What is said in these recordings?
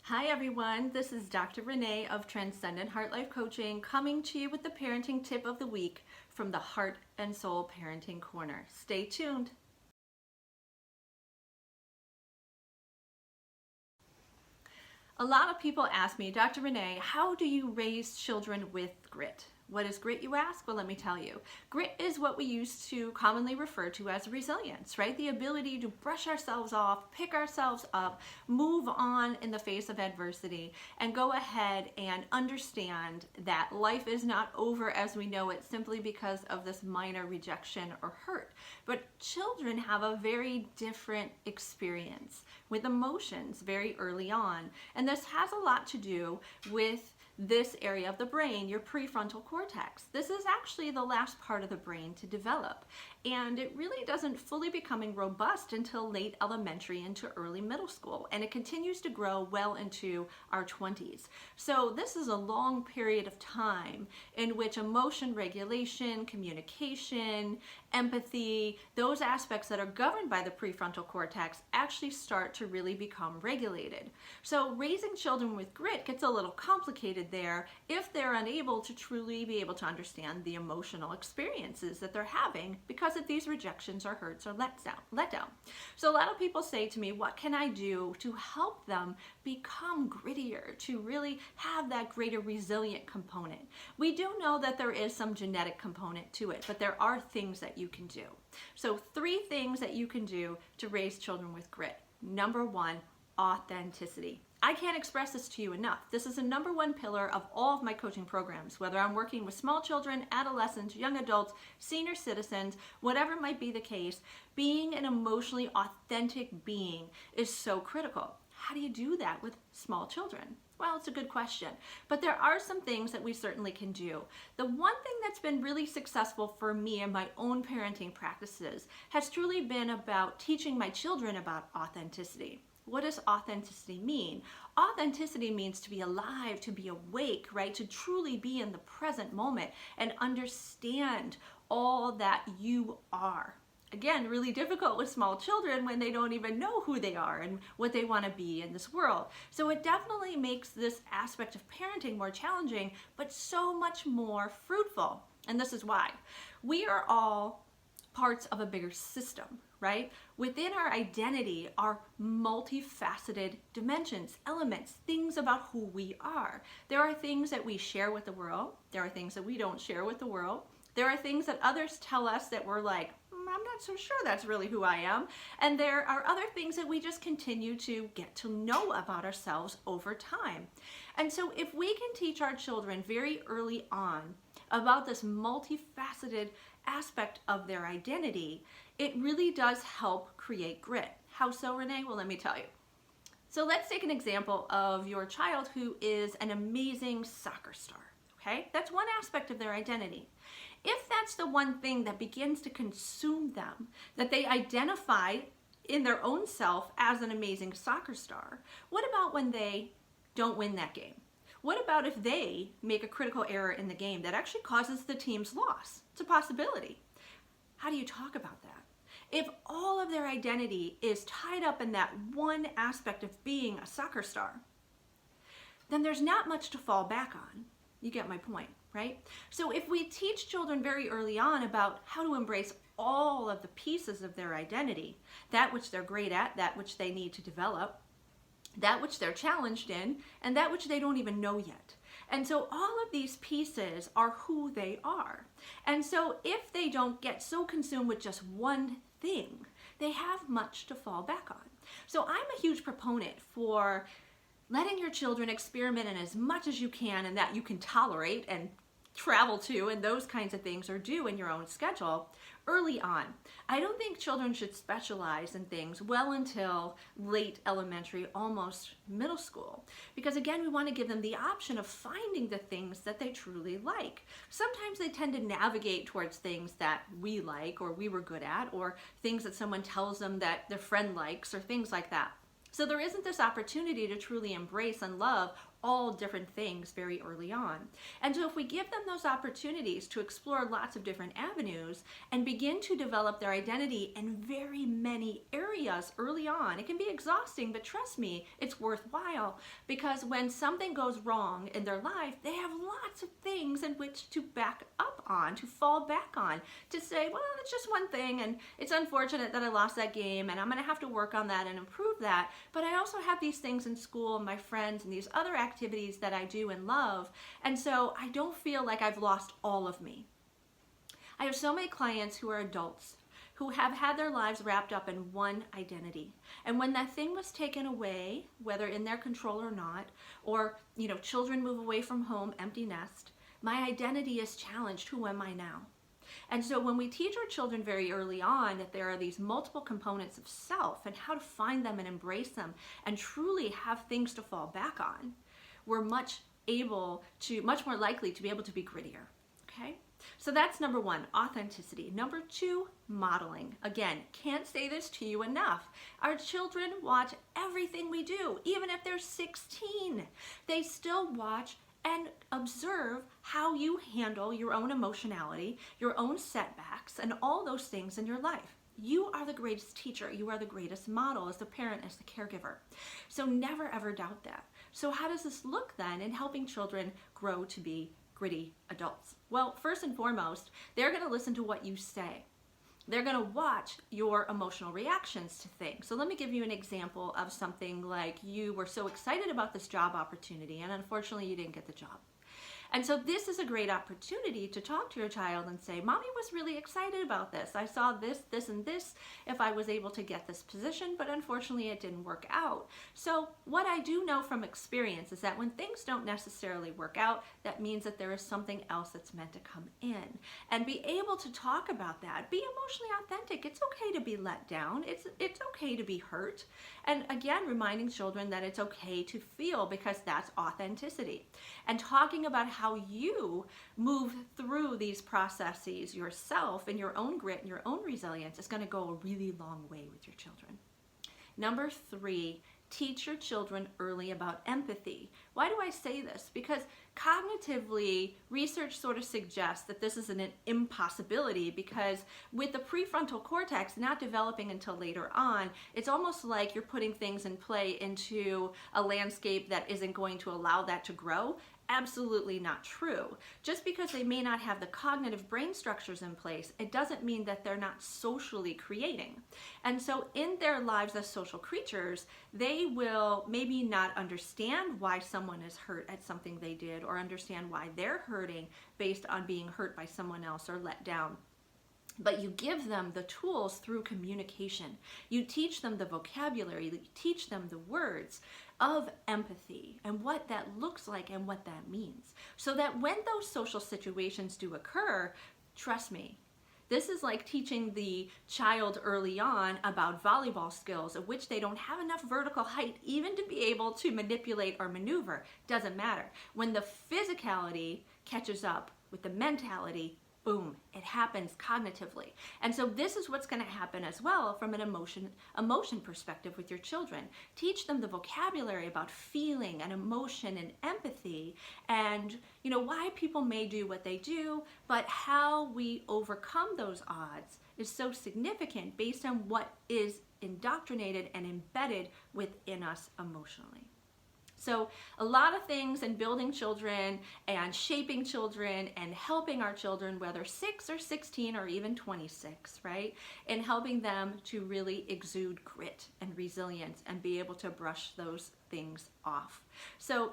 Hi everyone, this is Dr. Renee of Transcendent Heart Life Coaching coming to you with the parenting tip of the week from the Heart and Soul Parenting Corner. Stay tuned. A lot of people ask me, Dr. Renee, how do you raise children with grit? What is grit, you ask? Well, let me tell you. Grit is what we used to commonly refer to as resilience, right? The ability to brush ourselves off, pick ourselves up, move on in the face of adversity, and go ahead and understand that life is not over as we know it simply because of this minor rejection or hurt. But children have a very different experience with emotions very early on. And this has a lot to do with this area of the brain, your prefrontal cortex. This is actually the last part of the brain to develop, and it really doesn't fully becoming robust until late elementary into early middle school, and it continues to grow well into our 20s. So this is a long period of time in which emotion regulation, communication, empathy, those aspects that are governed by the prefrontal cortex actually start to really become regulated. So raising children with grit gets a little complicated there if they're unable to truly be able to understand the emotional experiences that they're having because of these rejections or hurts or let down. So a lot of people say to me, what can I do to help them become grittier, to really have that greater resilient component? We do know that there is some genetic component to it, but there are things that you can do. So 3 things that you can do to raise children with grit. Number 1, authenticity. I can't express this to you enough. This is a number 1 pillar of all of my coaching programs, whether I'm working with small children, adolescents, young adults, senior citizens, whatever might be the case. Being an emotionally authentic being is so critical. How do you do that with small children? Well, it's a good question, but there are some things that we certainly can do. The one thing that's been really successful for me in my own parenting practices has truly been about teaching my children about authenticity. What does authenticity mean? Authenticity means to be alive, to be awake, right? To truly be in the present moment and understand all that you are. Again, really difficult with small children when they don't even know who they are and what they want to be in this world. So it definitely makes this aspect of parenting more challenging, but so much more fruitful. And this is why. We are all parts of a bigger system, right? Within our identity are multifaceted dimensions, elements, things about who we are. There are things that we share with the world. There are things that we don't share with the world. There are things that others tell us that we're like, I'm not so sure that's really who I am. And there are other things that we just continue to get to know about ourselves over time. And so if we can teach our children very early on about this multifaceted aspect of their identity, it really does help create grit. How so, Renee? Well, let me tell you. So let's take an example of your child who is an amazing soccer star, okay? That's one aspect of their identity. If that's the one thing that begins to consume them, that they identify in their own self as an amazing soccer star, what about when they don't win that game? What about if they make a critical error in the game that actually causes the team's loss? It's a possibility. How do you talk about that? If all of their identity is tied up in that one aspect of being a soccer star, then there's not much to fall back on. You get my point, right? So if we teach children very early on about how to embrace all of the pieces of their identity, that which they're great at, that which they need to develop, that which they're challenged in, and that which they don't even know yet. And so all of these pieces are who they are. And so if they don't get so consumed with just one thing, they have much to fall back on. So I'm a huge proponent for letting your children experiment in as much as you can and that you can tolerate and travel to and those kinds of things or do in your own schedule early on. I don't think children should specialize in things well until late elementary, almost middle school. Because again, we want to give them the option of finding the things that they truly like. Sometimes they tend to navigate towards things that we like or we were good at, or things that someone tells them that their friend likes or things like that. So there isn't this opportunity to truly embrace and love all different things very early on. And so if we give them those opportunities to explore lots of different avenues and begin to develop their identity in very many areas early on, it can be exhausting, but trust me, it's worthwhile, because when something goes wrong in their life, they have lots of things in which to back up on, to fall back on, to say, well, it's just one thing, and it's unfortunate that I lost that game, and I'm going to have to work on that and improve that, but I also have these things in school, my friends, and these other activities that I do and love, and so I don't feel like I've lost all of me. I have so many clients who are adults who have had their lives wrapped up in one identity. And when that thing was taken away, whether in their control or not, or children move away from home, empty nest, my identity is challenged. Who am I now? And so when we teach our children very early on that there are these multiple components of self and how to find them and embrace them and truly have things to fall back on, we're much more likely to be able to be grittier. Okay? So that's number one, authenticity. Number two, modeling. Again, can't say this to you enough. Our children watch everything we do, even if they're 16. They still watch and observe how you handle your own emotionality, your own setbacks, and all those things in your life. You are the greatest teacher. You are the greatest model as the parent, as the caregiver. So never ever doubt that. So how does this look then in helping children grow to be gritty adults? Well, first and foremost, they're going to listen to what you say. They're going to watch your emotional reactions to things. So let me give you an example of something like you were so excited about this job opportunity and unfortunately you didn't get the job. And so this is a great opportunity to talk to your child and say, Mommy was really excited about this. I saw this, this, and this if I was able to get this position, but unfortunately it didn't work out. So what I do know from experience is that when things don't necessarily work out, that means that there is something else that's meant to come in. And be able to talk about that. Be emotionally authentic. It's okay to be let down. It's okay to be hurt. And again, reminding children that it's okay to feel, because that's authenticity. And talking about how you move through these processes yourself and your own grit and your own resilience is going to go a really long way with your children. Number three, teach your children early about empathy. Why do I say this? Because cognitively, research sort of suggests that this is an impossibility, because with the prefrontal cortex not developing until later on, it's almost like you're putting things in play into a landscape that isn't going to allow that to grow. Absolutely not true. Just because they may not have the cognitive brain structures in place, it doesn't mean that they're not socially creating. And so in their lives as social creatures, they will maybe not understand why someone is hurt at something they did, or understand why they're hurting based on being hurt by someone else or let down. But you give them the tools through communication. You teach them the vocabulary, you teach them the words of empathy and what that looks like and what that means. So that when those social situations do occur, trust me, this is like teaching the child early on about volleyball skills, of which they don't have enough vertical height even to be able to manipulate or maneuver. Doesn't matter. When the physicality catches up with the mentality, boom, it happens cognitively. And so this is what's going to happen as well from an emotion perspective with your children. Teach them the vocabulary about feeling and emotion and empathy, and why people may do what they do, but how we overcome those odds is so significant based on what is indoctrinated and embedded within us emotionally. So a lot of things in building children and shaping children and helping our children, whether 6 or 16 or even 26, right? And helping them to really exude grit and resilience and be able to brush those things off. So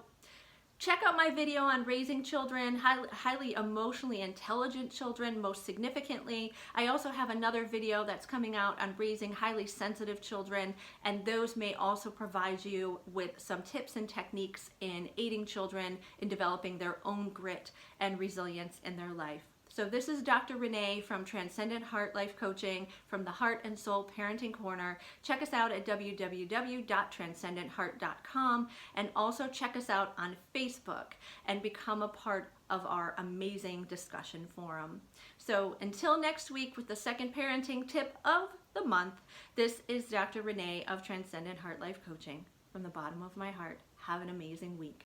check out my video on raising children, highly emotionally intelligent children, most significantly. I also have another video that's coming out on raising highly sensitive children, and those may also provide you with some tips and techniques in aiding children in developing their own grit and resilience in their life. So this is Dr. Renee from Transcendent Heart Life Coaching, from the Heart and Soul Parenting Corner. Check us out at www.transcendentheart.com, and also check us out on Facebook and become a part of our amazing discussion forum. So until next week with the second parenting tip of the month, this is Dr. Renee of Transcendent Heart Life Coaching. From the bottom of my heart, have an amazing week.